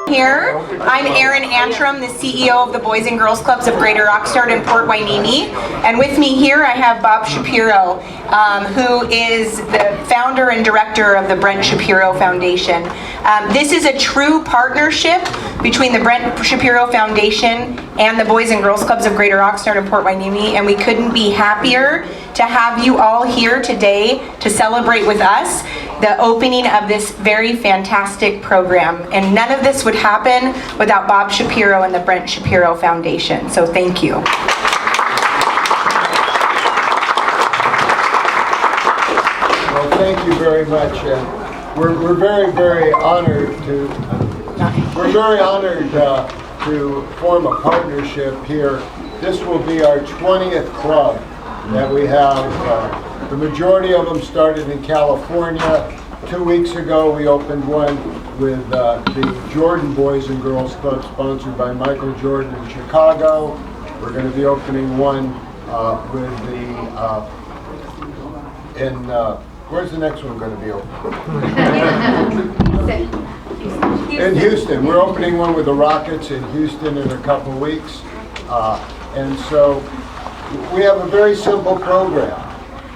Here, I'm Erin Antrim, the CEO of the Boys and Girls Clubs of Greater Oxnard and Port Hueneme. And with me here I have Bob Shapiro, who is the founder and director of the Brent Shapiro Foundation. This is a true partnership between the Brent Shapiro Foundation and the Boys and Girls Clubs of Greater Oxnard and Port Hueneme, and we couldn't be happier to have you all here today to celebrate with us the opening of this very fantastic program. And none of this would happen without Bob Shapiro and the Brent Shapiro Foundation. So thank you. Well, thank you very much. We're very honored to form a partnership here. This will be our 20th club that we have. The majority of them started in California. 2 weeks ago we opened one with the Jordan Boys and Girls Club, sponsored by Michael Jordan in Chicago. We're going to be opening one with where's the next one going to be open? In Houston. We're opening one with the Rockets in Houston in a couple of weeks. And so we have a very simple program.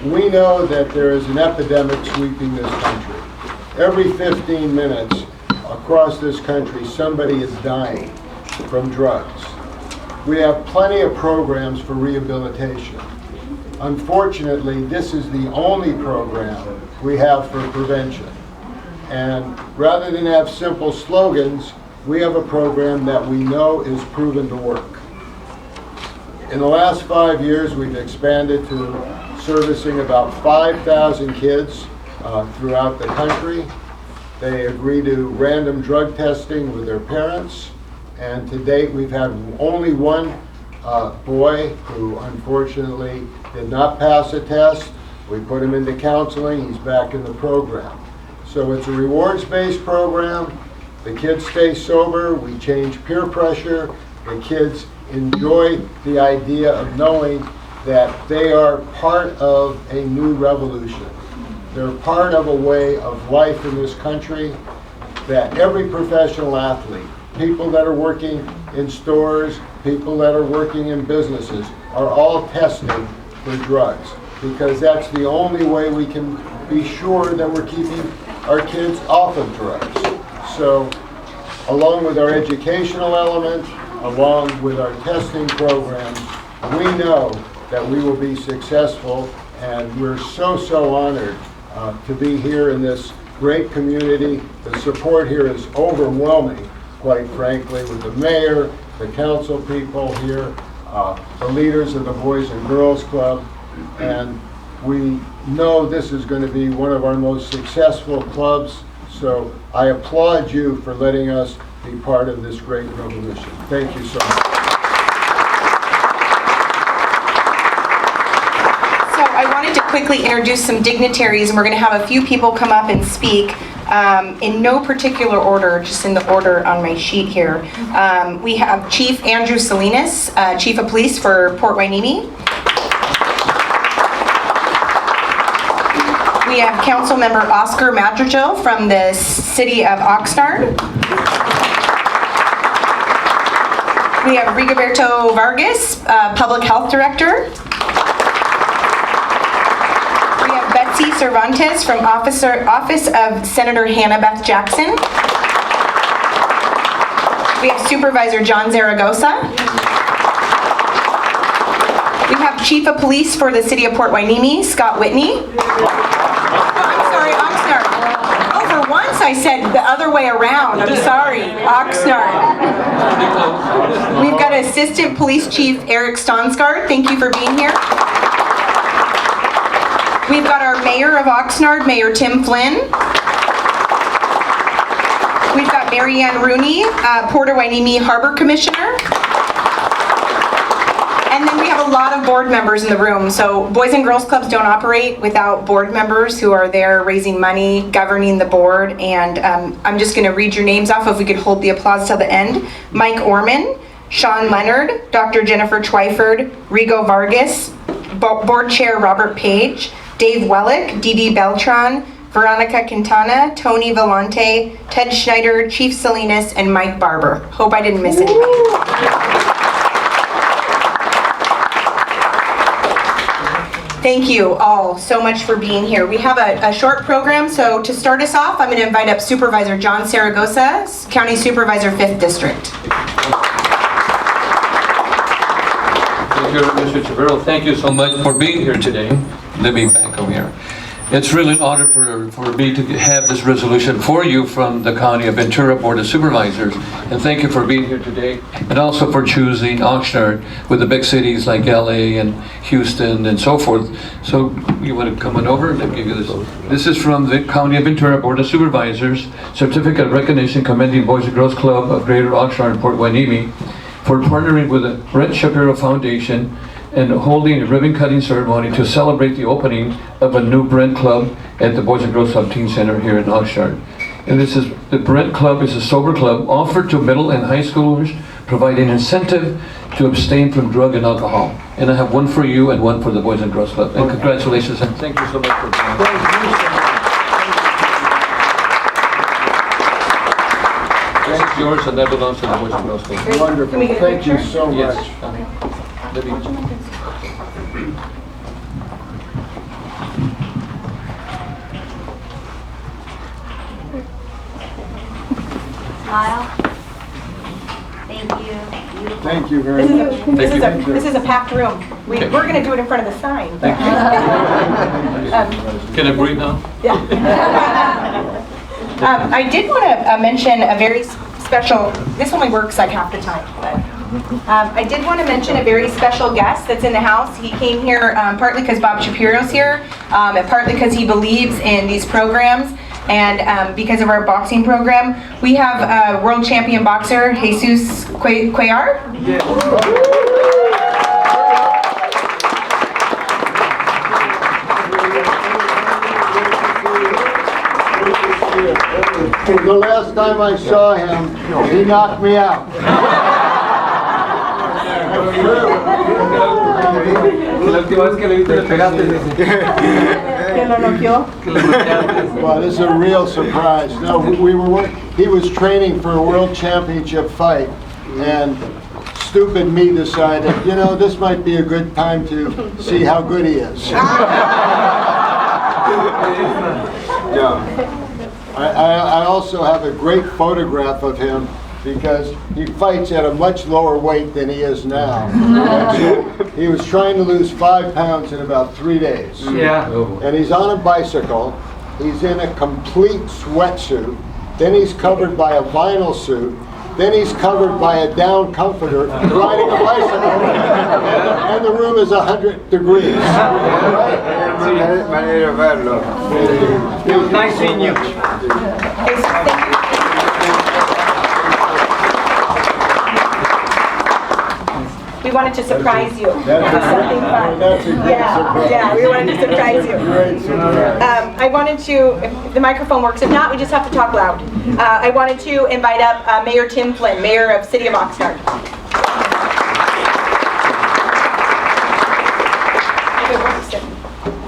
We know that there is an epidemic sweeping this country. Every 15 minutes across this country, somebody is dying from drugs. We have plenty of programs for rehabilitation. Unfortunately, this is the only program we have for prevention. And rather than have simple slogans, we have a program that we know is proven to work. In the last 5 years, we've expanded to servicing about 5,000 kids throughout the country. They agree to random drug testing with their parents, and to date we've had only one boy who unfortunately did not pass a test. We put him into counseling. He's back in the program. So it's a rewards-based program. The kids stay sober. We change peer pressure. The kids enjoy the idea of knowing that they are part of a new revolution. They're part of a way of life in this country that every professional athlete, people that are working in stores, people that are working in businesses, are all testing for drugs, because that's the only way we can be sure that we're keeping our kids off of drugs. So, along with our educational element, along with our testing programs, we know that we will be successful, and we're so honored to be here in this great community. The support here is overwhelming, quite frankly, with the mayor, the council people here, the leaders of the Boys and Girls Club, and we know this is going to be one of our most successful clubs. So I applaud you for letting us be part of this great revolution. Thank you so much. I wanted to quickly introduce some dignitaries, and we're going to have a few people come up and speak in no particular order, just in the order on my sheet here. We have Chief Andrew Salinas, Chief of Police for Port Hueneme. We have Council Member Oscar Madrigal from the City of Oxnard. We have Rigoberto Vargas, Public Health Director. Betsy Cervantes from Office of Senator Hannah Beth Jackson. We have Supervisor John Zaragoza. We have Chief of Police for the City of Port Hueneme, Scott Whitney. I'm sorry, Oxnard. Oh, for once I said the other way around. I'm sorry, Oxnard. We've got Assistant Police Chief Eric Stonsgaard. Thank you for being here. We've got our Mayor of Oxnard, Mayor Tim Flynn. We've got Mary Ann Rooney, Port Hueneme Harbor Commissioner. And then we have a lot of board members in the room. So Boys and Girls Clubs don't operate without board members who are there raising money, governing the board. And I'm just going to read your names off if we could hold the applause till the end. Mike Orman, Sean Leonard, Dr. Jennifer Twyford, Rigo Vargas, Board Chair Robert Page, Dave Wellick, Dee Dee Beltran, Veronica Quintana, Tony Vellante, Ted Schneider, Chief Salinas, and Mike Barber. Hope I didn't miss anybody. Thank you all so much for being here. We have a short program, so to start us off, I'm going to invite up Supervisor John Saragosa, County Supervisor, 5th District. Thank you, Mr. Chavarro. Thank you so much for being here today. Let me back over here. It's really an honor for me to have this resolution for you from the County of Ventura Board of Supervisors. And thank you for being here today, and also for choosing Oxnard with the big cities like LA and Houston and so forth. So you want to come on over? Let me give you this. This is from the County of Ventura Board of Supervisors, Certificate of Recognition commending Boys and Girls Club of Greater Oxnard and Port Hueneme for partnering with the Brent Shapiro Foundation and holding a ribbon cutting ceremony to celebrate the opening of a new Brent Club at the Boys and Girls Club Teen Center here in Oxnard. And this is, the Brent Club is a sober club offered to middle and high schoolers, providing incentive to abstain from drug and alcohol. And I have one for you and one for the Boys and Girls Club. And congratulations, and thank you so much for being here. This is yours, and that belongs to the Boys and Girls Club. Wonderful. Thank you so much. Yes. Let me- Smile. Thank you. Beautiful. Thank you very much. This is a packed room. We're going to do it in front of the sign. Thank you. Can I breathe now? I did want to mention a very special, this only works like half the time, but I did want to mention a very special guest that's in the house. He came here partly because Bob Shapiro's here, and partly because he believes in these programs, and because of our boxing program. We have world champion boxer Jesus Cuellar. The last time I saw him, he knocked me out. Well, this is a real surprise. No, he was training for a world championship fight, and stupid me decided, you know, this might be a good time to see how good he is. I also have a great photograph of him because he fights at a much lower weight than he is now. So he was trying to lose 5 pounds in about 3 days. Yeah. And he's on a bicycle. He's in a complete sweatsuit. Then he's covered by a vinyl suit. Then he's covered by a down comforter riding a bicycle. And the room is 100 degrees. Nice seeing you. We wanted to surprise you. That's Something fun. That's a great surprise. Yeah, we wanted to surprise you. Great surprise. I wanted to, if the microphone works, if not, we just have to talk loud. I wanted to invite up Mayor Tim Flynn, Mayor of City of Oxnard.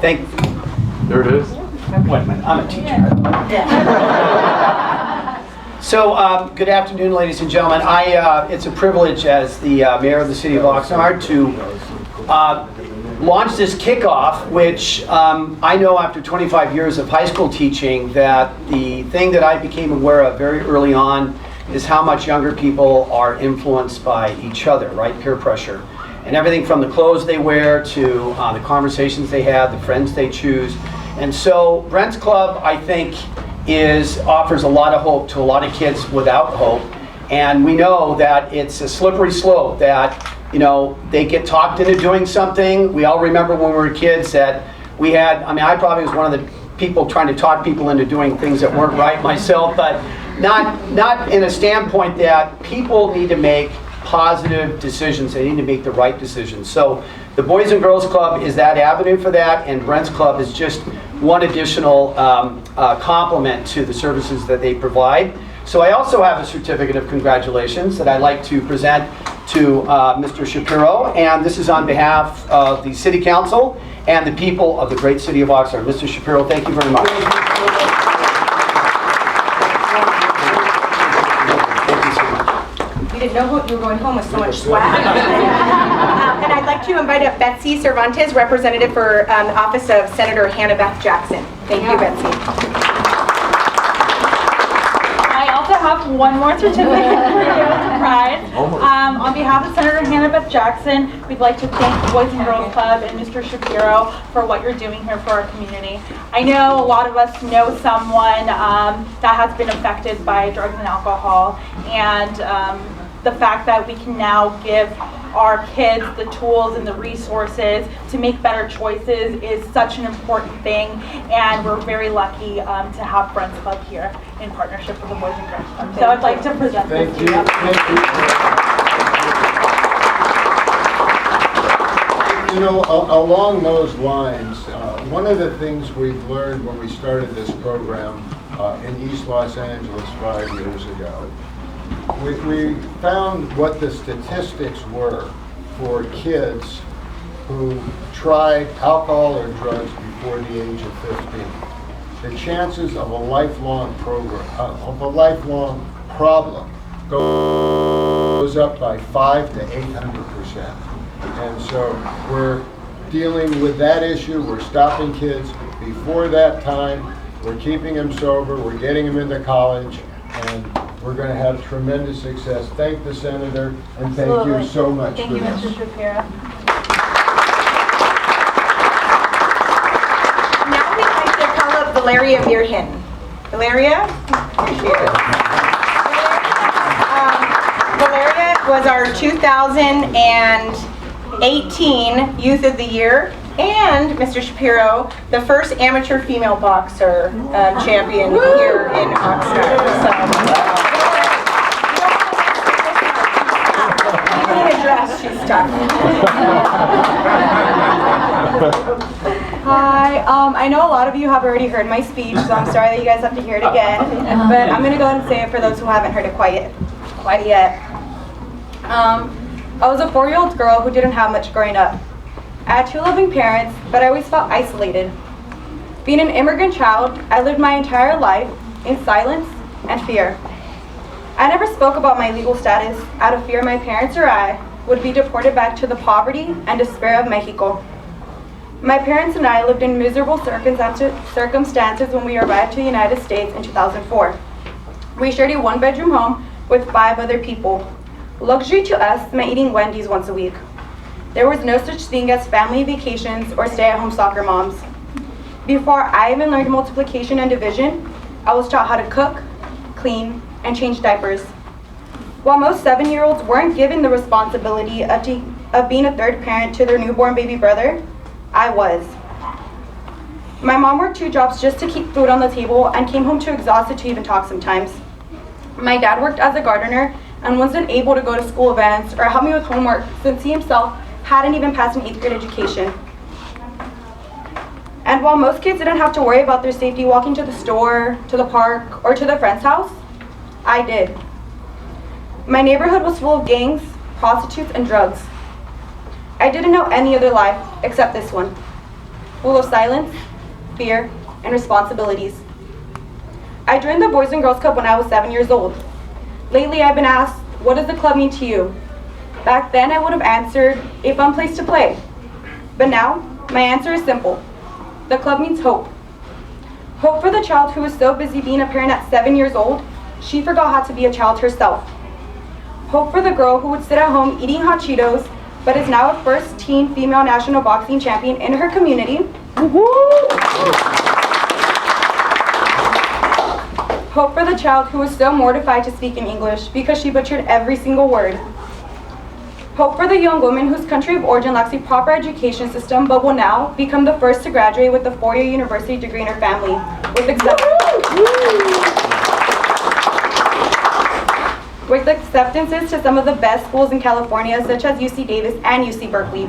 Thank you. There it is. Wait a minute, I'm a teacher. So, good afternoon, ladies and gentlemen. It's a privilege as the mayor of the city of Oxnard to launch this kickoff, which I know after 25 years of high school teaching that the thing that I became aware of very early on is how much younger people are influenced by each other, right? Peer pressure. And everything from the clothes they wear to the conversations they have, the friends they choose. And so Brent's Club, I think, offers a lot of hope to a lot of kids without hope. And we know that it's a slippery slope, that, you know, they get talked into doing something. We all remember when we were kids that we had, I probably was one of the people trying to talk people into doing things that weren't right myself, but not in a standpoint that people need to make positive decisions. They need to make the right decisions. So the Boys and Girls Club is that avenue for that, and Brent's Club is just one additional complement to the services that they provide. So I also have a certificate of congratulations that I'd like to present to Mr. Shapiro, and this is on behalf of the City Council and the people of the great city of Oxnard. Mr. Shapiro, thank you very much. You didn't know you were going home with so much swag. And I'd like to invite up Betsy Cervantes, representative for the office of Senator Hannah Beth Jackson. Thank you, Betsy. I also have one more certificate for you as a prize. On behalf of Senator Hannah Beth Jackson, we'd like to thank the Boys and Girls Club and Mr. Shapiro for what you're doing here for our community. I know a lot of us know someone that has been affected by drugs and alcohol, and the fact that we can now give our kids the tools and the resources to make better choices is such an important thing, and we're very lucky to have Brent's Club here in partnership with the Boys and Girls Club. So I'd like to present this to you. Thank you. You know, along those lines, one of the things we've learned when we started this program in East Los Angeles 5 years ago, we found what the statistics were for kids who tried alcohol or drugs before the age of 15. The chances of a lifelong problem goes up by 500 to 800%. And so we're dealing with that issue. We're stopping kids before that time. We're keeping them sober. We're getting them into college, and we're going to have tremendous success. Thank the senator, and thank you so much Thank for you, this. Mr. Shapiro. Now we'd like to call up Valeria Mirhin. Valeria? Here she is. Valeria was our 2018 Youth of the Year, and Mr. Shapiro, the first amateur female boxer champion here in Oxnard. So, even in a dress, she's tough. Hi, I know a lot of you have already heard my speech, so I'm sorry that you guys have to hear it again, but I'm going to go ahead and say it for those who haven't heard it quite yet. I was a 4-year-old girl who didn't have much growing up. I had 2 loving parents, but I always felt isolated. Being an immigrant child, I lived my entire life in silence and fear. I never spoke about my legal status out of fear my parents or I would be deported back to the poverty and despair of Mexico. My parents and I lived in miserable circumstances when we arrived to the United States in 2004. We shared a 1-bedroom home with 5 other people. Luxury to us meant eating Wendy's once a week. There was no such thing as family vacations or stay-at-home soccer moms. Before I even learned multiplication and division, I was taught how to cook, clean, and change diapers. While most 7-year-olds weren't given the responsibility of being a third parent to their newborn baby brother, I was. My mom worked 2 jobs just to keep food on the table and came home too exhausted to even talk sometimes. My dad worked as a gardener and wasn't able to go to school events or help me with homework since he himself hadn't even passed an 8th grade education. And while most kids didn't have to worry about their safety walking to the store, to the park, or to their friend's house, I did. My neighborhood was full of gangs, prostitutes, and drugs. I didn't know any other life except this one, full of silence, fear, and responsibilities. I joined the Boys and Girls Club when I was 7 years old. Lately, I've been asked, what does the club mean to you? Back then, I would have answered, a fun place to play. But now, my answer is simple. The club means hope. Hope for the child who was so busy being a parent at 7 years old, she forgot how to be a child herself. Hope for the girl who would sit at home eating hot Cheetos, but is now a first teen female national boxing champion in her community. Hope for the child who was so mortified to speak in English because she butchered every single word. Hope for the young woman whose country of origin lacks a proper education system but will now become the first to graduate with a 4-year university degree in her family with acceptances to some of the best schools in California such as UC Davis and UC Berkeley.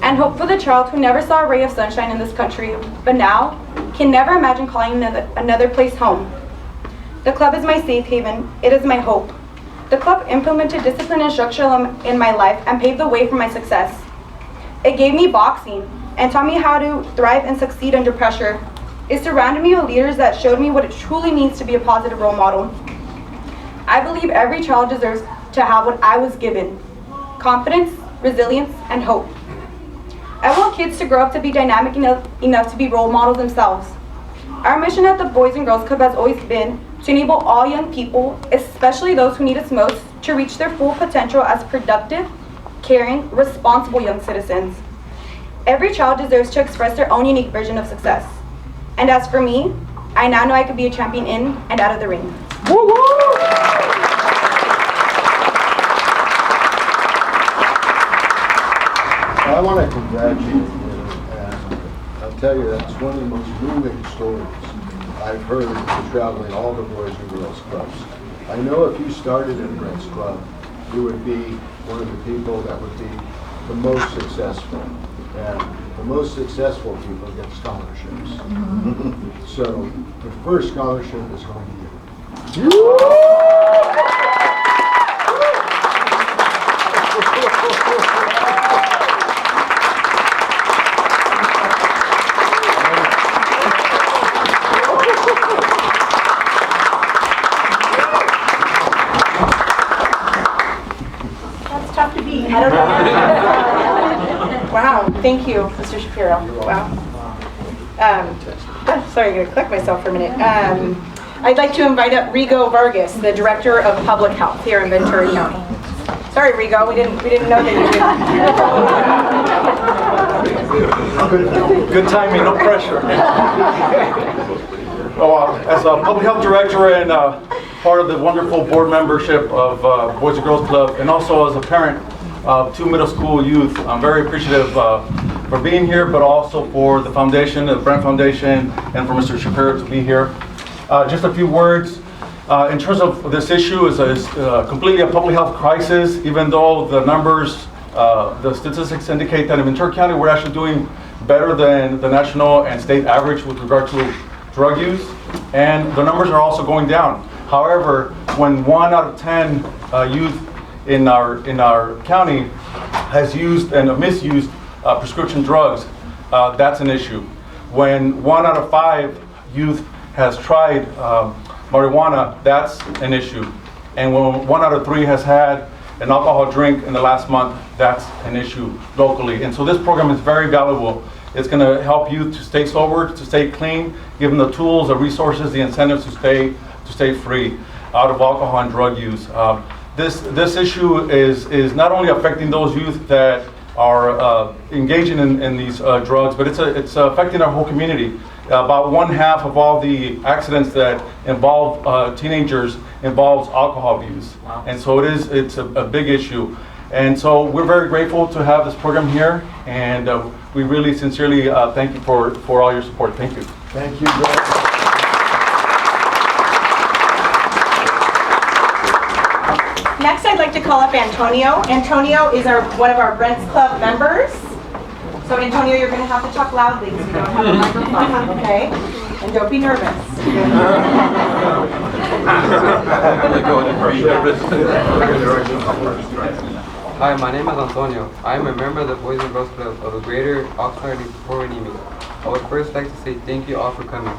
And hope for the child who never saw a ray of sunshine in this country but now can never imagine calling another place home. The club is my safe haven. It is my hope. The club implemented discipline and structure in my life and paved the way for my success. It gave me boxing and taught me how to thrive and succeed under pressure. It surrounded me with leaders that showed me what it truly means to be a positive role model. I believe every child deserves to have what I was given: confidence, resilience, and hope. I want kids to grow up to be dynamic enough to be role models themselves. Our mission at the Boys and Girls Club has always been to enable all young people, especially those who need us most, to reach their full potential as productive, caring, responsible young citizens. Every child deserves to express their own unique version of success. And as for me, I now know I could be a champion in and out of the ring. I want to congratulate you, and I'll tell you, that's one of the most moving stories I've heard in traveling all the Boys and Girls Clubs. I know if you started in Brent's club, you would be one of the people that would be the most successful. And the most successful people get scholarships. So the first scholarship is going to you. That's tough to beat. I don't know. Wow, thank you, Mr. Shapiro. Wow. Sorry, I'm going to collect myself for a minute. I'd like to invite up Rigo Vargas, the Director of Public Health here in Ventura County. Sorry, Rigo, we didn't know that you Good timing, no pressure. As a Public Health Director and part of the wonderful board membership of Boys and Girls Club, and also as a parent of 2 middle school youth, I'm very appreciative for being here, but also for the foundation, the Brent Foundation, and for Mr. Shapiro to be here. Just a few words. In terms of this issue, is completely a public health crisis, even though the numbers, the statistics indicate that in Ventura County we're actually doing better than the national and state average with regard to drug use, and the numbers are also going down. However, when 1 out of 10 youth in our county has used and misused prescription drugs, that's an issue. When 1 out of 5 youth has tried marijuana, that's an issue. And when 1 out of 3 has had an alcohol drink in the last month, that's an issue locally. And so this program is very valuable. It's going to help youth to stay sober, to stay clean, give them the tools, the resources, the incentives to stay free out of alcohol and drug use. This issue is not only affecting those youth that are engaging in these drugs, but it's affecting our whole community. About 1/2 of all the accidents that involve teenagers involves alcohol abuse. Wow. And so it's a big issue. And so we're very grateful to have this program here, and we really sincerely thank you for all your support. Thank you. Thank you very much. Next, I'd like to call up Antonio. Antonio is one of our Brent's Club members. So Antonio, you're going to have to talk loudly because we don't have a microphone, okay? And don't be nervous. Hi, my name is Antonio. I am a member of the Boys and Girls Club of the Greater Oxnard and Port Hueneme. I would first like to say thank you all for coming.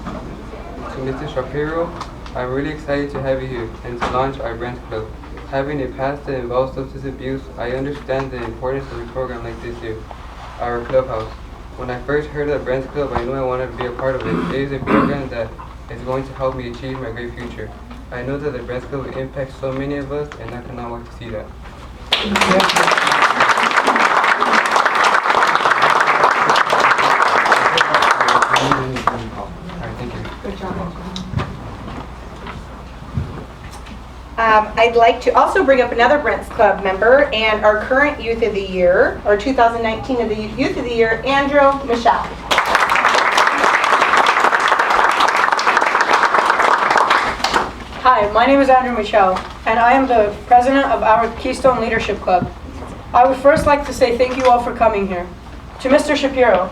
To Mr. Shapiro, I'm really excited to have you here and to launch our Brent Club. Having a past that involves substance abuse, I understand the importance of a program like this here, our clubhouse. When I first heard of the Brent Club, I knew I wanted to be a part of it. It is a program that is going to help me achieve my great future. I know that the Brent Club will impact so many of us, and I cannot wait to see that. Thank you. Good job. I'd like to also bring up another Brent's Club member and our current Youth of the Year, or 2019 of the Youth of the Year, Andrew Michelle. Hi, my name is Andrew Michelle, and I am the president of our Keystone Leadership Club. I would first like to say thank you all for coming here. To Mr. Shapiro,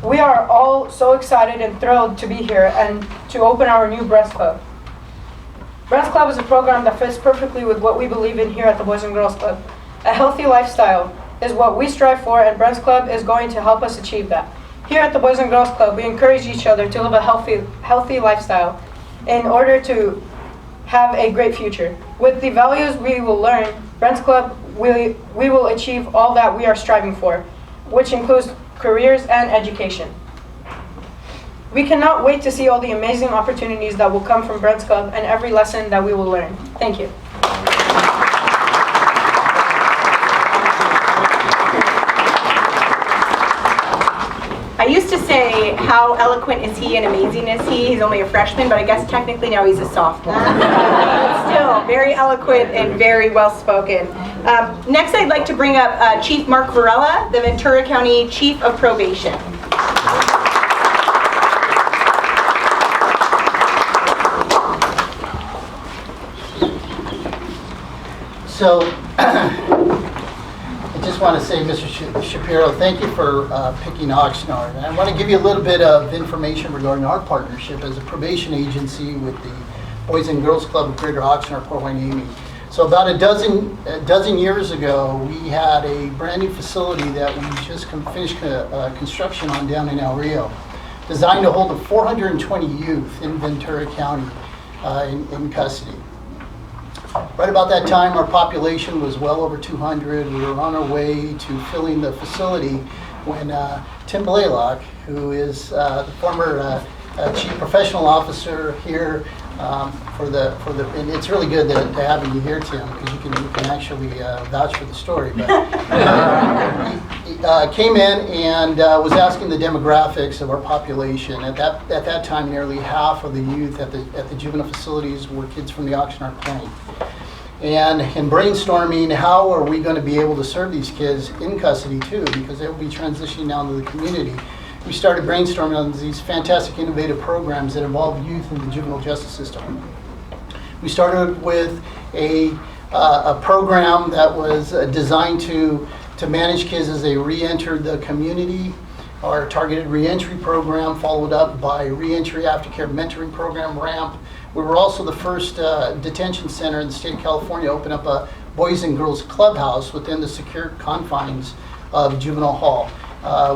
we are all so excited and thrilled to be here and to open our new Brent's Club. Brent's Club is a program that fits perfectly with what we believe in here at the Boys and Girls Club. A healthy lifestyle, is what we strive for, and Brent's Club is going to help us achieve that. Here at the Boys and Girls Club, we encourage each other to live a healthy lifestyle in order to have a great future. With the values we will learn, Brent's Club, we will achieve all that we are striving for, which includes careers and education. We cannot wait to see all the amazing opportunities that will come from Brent's Club and every lesson that we will learn. Thank you. I used to say, how eloquent is he and amazing is he? He's only a freshman, but I guess technically now he's a sophomore. But still, very eloquent and very well-spoken. Next, I'd like to bring up Chief Mark Varela, the Ventura County Chief of Probation. So, I just want to say, Mr. Shapiro, thank you for picking Oxnard. And I want to give you a little bit of information regarding our partnership as a probation agency with the Boys and Girls Club of Greater Oxnard, Port Hueneme. So about a dozen years ago, we had a brand new facility that we just finished construction on down in El Rio, designed to hold 420 youth in Ventura County in custody. Right about that time, our population was well over 200. We were on our way to filling the facility when Tim Blaylock, who is the former chief professional officer here and it's really good to have you here, Tim, because you can actually vouch for the story. But he came in and was asking the demographics of our population. At that time, nearly half of the youth at the juvenile facilities were kids from the Oxnard Plain. And in brainstorming, how are we going to be able to serve these kids in custody too, because they will be transitioning down to the community. We started brainstorming on these fantastic innovative programs that involve youth in the juvenile justice system. We started with a program that was designed to manage kids as they re-entered the community. Our targeted re-entry program, followed up by re-entry aftercare mentoring program, RAMP. We were also the first detention center in the state of California to open up a Boys and Girls Clubhouse within the secure confines of Juvenile Hall.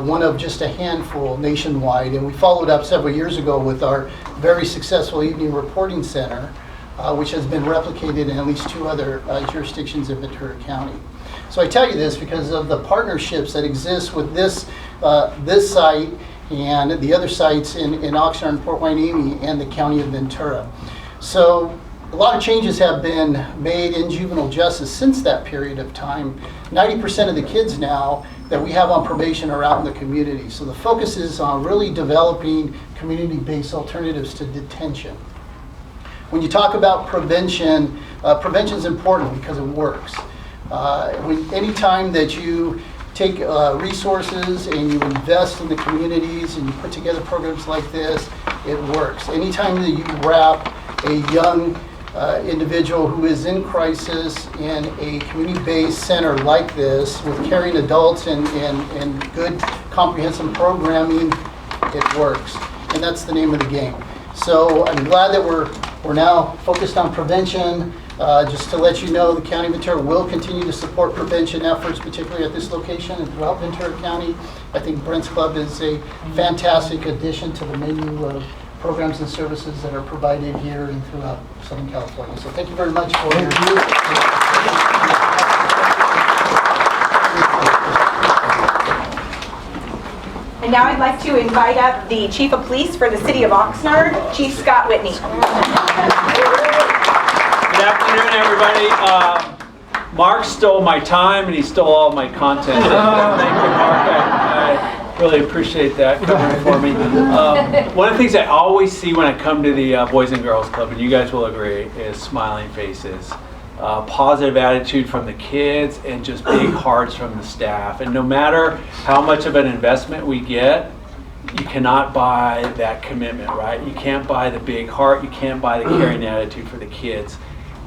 One of just a handful nationwide, and we followed up several years ago with our very successful evening reporting center, which has been replicated in at least 2 other jurisdictions in Ventura County. So I tell you this because of the partnerships that exist with this site and the other sites in Oxnard and Port Hueneme and the county of Ventura. So a lot of changes have been made in juvenile justice since that period of time. 90% of the kids now that we have on probation are out in the community. So the focus is on really developing community-based alternatives to detention. When you talk about prevention, prevention is important because it works. Anytime that you take resources and you invest in the communities and you put together programs like this, it works. Anytime that you wrap a young individual who is in crisis in a community-based center like this with caring adults and good comprehensive programming, it works. And that's the name of the game. So I'm glad that we're now focused on prevention. Just to let you know, the County of Ventura will continue to support prevention efforts, particularly at this location and throughout Ventura County. I think Brent's Club is a fantastic addition to the menu of programs and services that are provided here and throughout Southern California. So thank you very much for your view. And now I'd like to invite up the Chief of Police for the City of Oxnard, Chief Scott Whitney. Good afternoon, everybody. Mark stole my time and he stole all my content. Thank you, Mark. I really appreciate that covering for me. One of the things I always see when I come to the Boys and Girls Club, and you guys will agree, is smiling faces, positive attitude from the kids, and just big hearts from the staff. And no matter how much of an investment we get, you cannot buy that commitment, right? You can't buy the big heart. You can't buy the caring attitude for the kids.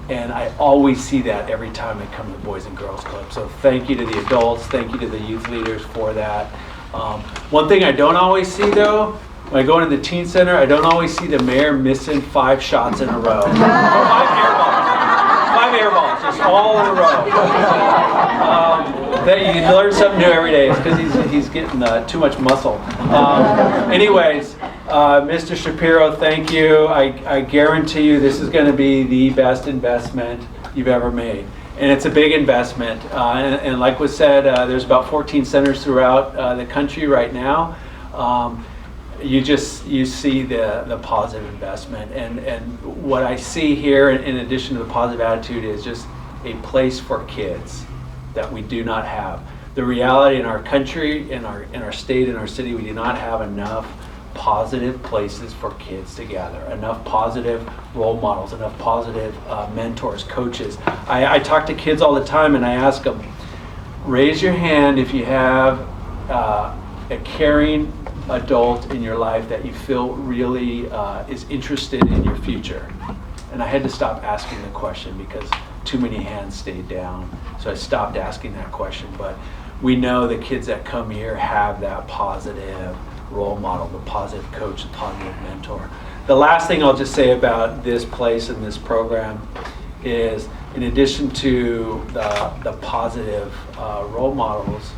And I always see that every time I come to the Boys and Girls Club. So thank you to the adults. Thank you to the youth leaders for that. One thing I don't always see, though, when I go into the teen center, I don't always see the mayor missing 5 shots in a row. 5 air balls. 5 air balls, just all in a row. You learn something new every day. It's because he's getting too much muscle. Anyways, Mr. Shapiro, thank you. I guarantee you this is going to be the best investment you've ever made. And it's a big investment. And like was said, there's about 14 centers throughout the country right now. You see the positive investment. And what I see here, in addition to the positive attitude, is just a place for kids that we do not have. The reality in our country, in our state, in our city, we do not have enough positive places for kids to gather, enough positive role models, enough positive mentors, coaches. I talk to kids all the time and I ask them, raise your hand if you have a caring adult in your life that you feel really is interested in your future. And I had to stop asking the question because too many hands stayed down. So I stopped asking that question. But we know the kids that come here have that positive role model, the positive coach, the positive mentor. The last thing I'll just say about this place and this program is, in addition to the positive role models,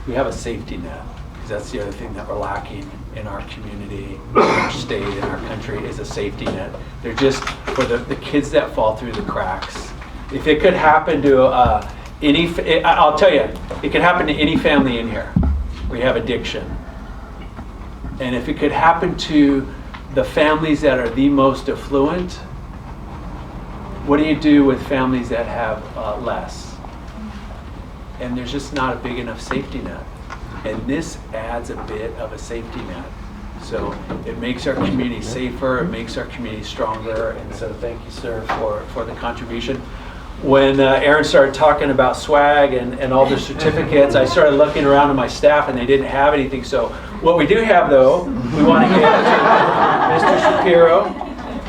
we have a safety net. Because that's the other thing that we're lacking in our community, in our state, in our country, is a safety net. They're just for the kids that fall through the cracks. If it could happen to I'll tell you, it could happen to any family in here. We have addiction. And if it could happen to the families that are the most affluent, what do you do with families that have less? And there's just not a big enough safety net. And this adds a bit of a safety net. So it makes our community safer, it makes our community stronger, and so thank you, sir, for the contribution. When Aaron started talking about swag and all the certificates, I started looking around at my staff and they didn't have anything. So what we do have, though, we want to give to Mr. Shapiro.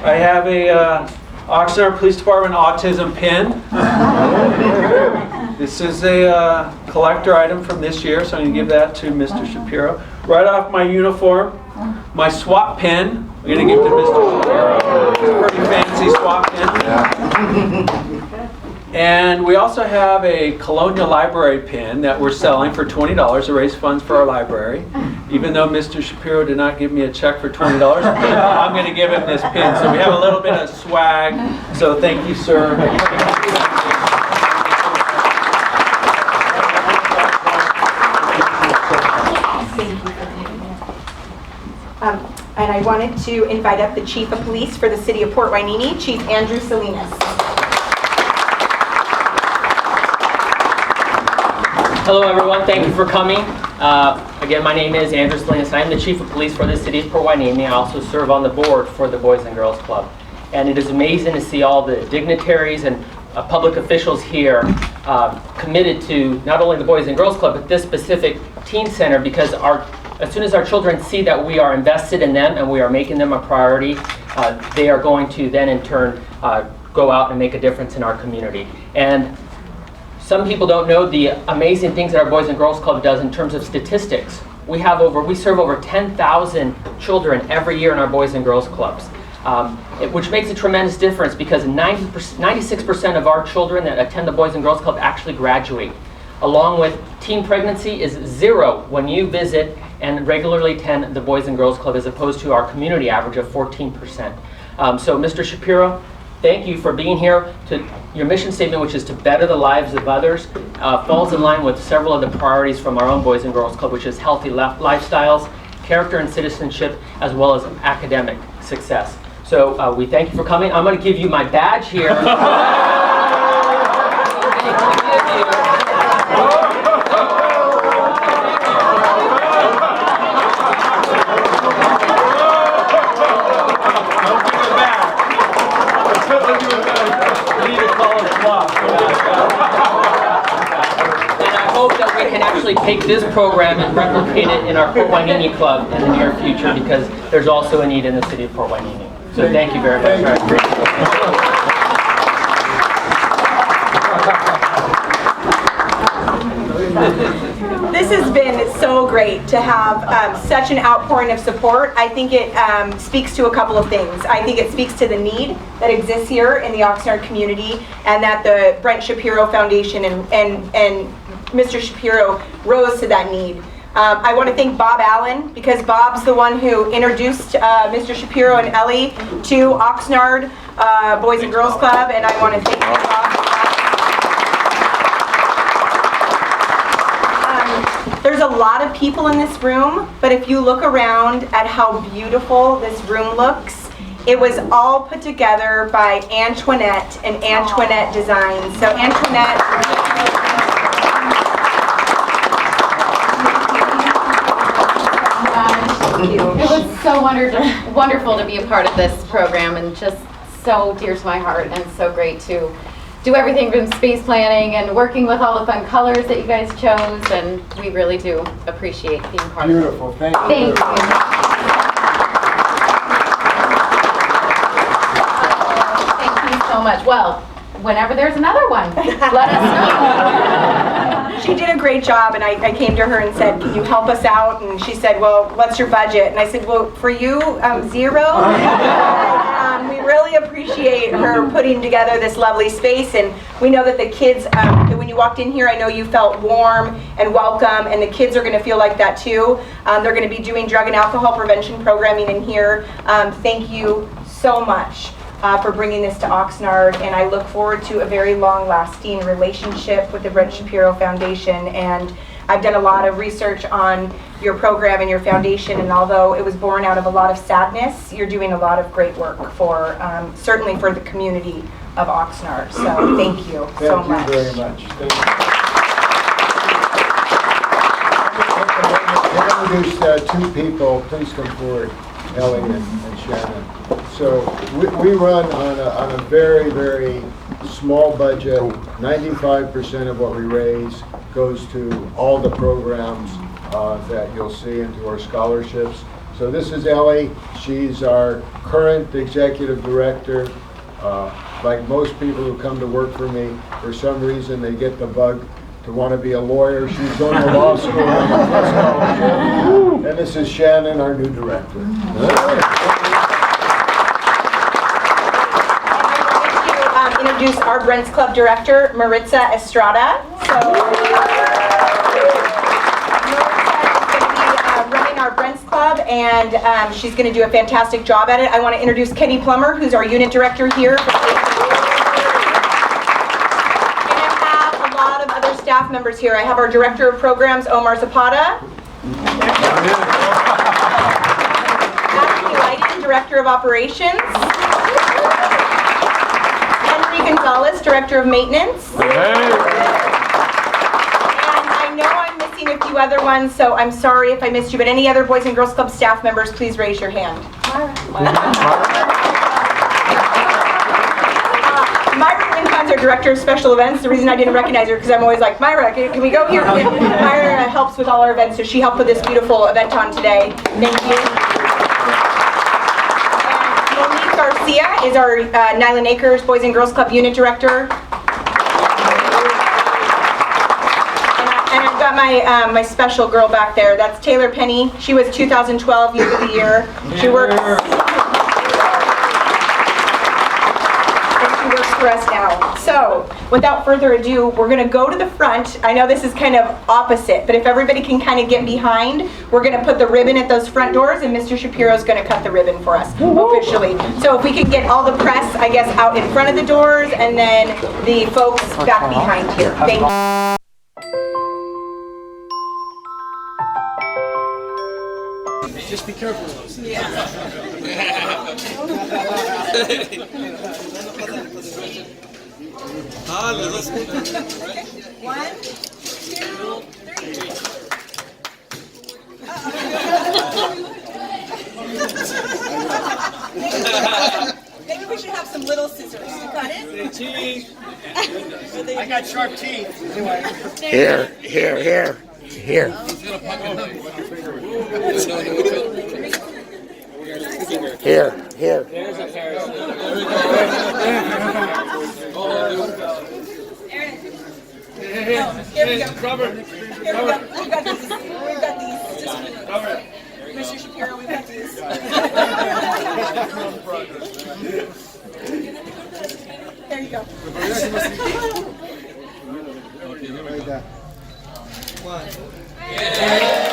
I have a Oxnard Police Department autism pin. This is a collector item from this year, so I'm going to give that to Mr. Shapiro. Right off my uniform, my SWAT pin, I'm going to give to Mr. Shapiro. It's a pretty fancy SWAT pin. And we also have a Colonial Library pin that we're selling for $20 to raise funds for our library. Even though Mr. Shapiro did not give me a check for $20 a pin, I'm going to give him this pin. So we have a little bit of swag. So thank you, sir. And I wanted to invite up the Chief of Police for the City of Port Hueneme, Chief Andrew Salinas. Hello everyone, thank you for coming. Again, my name is Andrew Salinas. I am the Chief of Police for the City of Port Hueneme. I also serve on the board for the Boys and Girls Club. And it is amazing to see all the dignitaries and public officials here committed to not only the Boys and Girls Club, but this specific teen center, because as soon as our children see that we are invested in them and we are making them a priority, they are going to then in turn go out and make a difference in our community. And some people don't know the amazing things that our Boys and Girls Club does in terms of statistics. We serve over 10,000 children every year in our Boys and Girls Clubs, which makes a tremendous difference because 96% of our children that attend the Boys and Girls Club actually graduate. Along with teen pregnancy is 0 when you visit and regularly attend the Boys and Girls Club, as opposed to our community average of 14%. So Mr. Shapiro, thank you for being here. Your mission statement, which is to better the lives of others, falls in line with several of the priorities from our own Boys and Girls Club, which is healthy lifestyles, character and citizenship, as well as academic success. So we thank you for coming. I'm going to give you my badge here. Take this program and replicate it in our Port Hueneme Club in the near future, because there's also a need in the city of Port Hueneme. So thank you very much. This has been so so great to have such an outpouring of support. I think it speaks to a couple of things. I think it speaks to the need that exists here in the Oxnard community, and that the Brent Shapiro Foundation and Mr. Shapiro rose to that need. I want to thank Bob Allen, because Bob's the one who introduced Mr. Shapiro and Ellie to Oxnard Boys and Girls Club, and I want to thank Bob. There's a lot of people in this room, but if you look around at how beautiful this room looks, it was all put together by Antoinette and Antoinette Designs. So Antoinette, it was so wonderful to be a part of this program, and just so dear to my heart, and so great to do everything from space planning and working with all the fun colors that you guys chose, and we really do appreciate being part Beautiful. of it. Thank you. Thank you so much. Well, whenever there's another one, let us know. she did a great job, and I came to her and said, can you help us out? And she said, well, what's your budget? And I said, well, for you, zero. We really appreciate her putting together this lovely space, and we know that the kids, when you walked in here, I know you felt warm and welcome, and the kids are going to feel like that too. They're going to be doing drug and alcohol prevention programming in here. Thank you so much for bringing this to Oxnard, and I look forward to a very long-lasting relationship with the Brent Shapiro Foundation. And I've done a lot of research on your program and your foundation, and although it was born out of a lot of sadness, you're doing a lot of great work for, certainly for the community of Oxnard. So thank you so much. Thank you very much. Thank you. Introduce two people. Please come forward, Ellie and Shannon. So we run on a very, very small budget. 95% of what we raise goes to all the programs that you'll see, into our scholarships. So this is Ellie. She's our current executive director. Like most people who come to work for me, for some reason they get the bug to want to be a lawyer. She's going to law school on a scholarship. And this is Shannon, our new director. Introduce our Brent's Club director, Maritza Estrada. So running our Brent's Club, and she's going to do a fantastic job at it. I want to introduce Kenny Plummer, who's our unit director here. And I have a lot of other staff members here. I have our director of programs, Omar Zapata. Ashley Lighting, director of operations. Gonzalez, Director of Maintenance. And I know I'm missing a few other ones, so I'm sorry if I missed you, but any other Boys and Girls Club staff members, please raise your hand. Myra Lincoln's our Director of Special Events. The reason I didn't recognize her, because I'm always like, Myra, can we go here? Myra helps with all our events, so she helped put this beautiful event on today. Thank you. Garcia is our Nyland Acres Boys and Girls Club Unit Director. And I've got my special girl back there. That's Taylor Penny. She was 2012 Youth of the Year. She works for us now. So, without further ado, we're going to go to the front. I know this is kind of opposite, but if everybody can kind of get behind, we're going to put the ribbon at those front doors, and Mr. Shapiro is going to cut the ribbon for us officially. So if we can get all the press, I guess, out in front of the doors, and then the folks back behind here. Thank you. Just be careful of those things. One, two, three. Maybe we should have some little scissors. You got it? Teeth. I got sharp teeth. Here. Here. There's a parachute. Here we go. Robert. Here we go. We got these. please. There you go. Okay, here we go. One.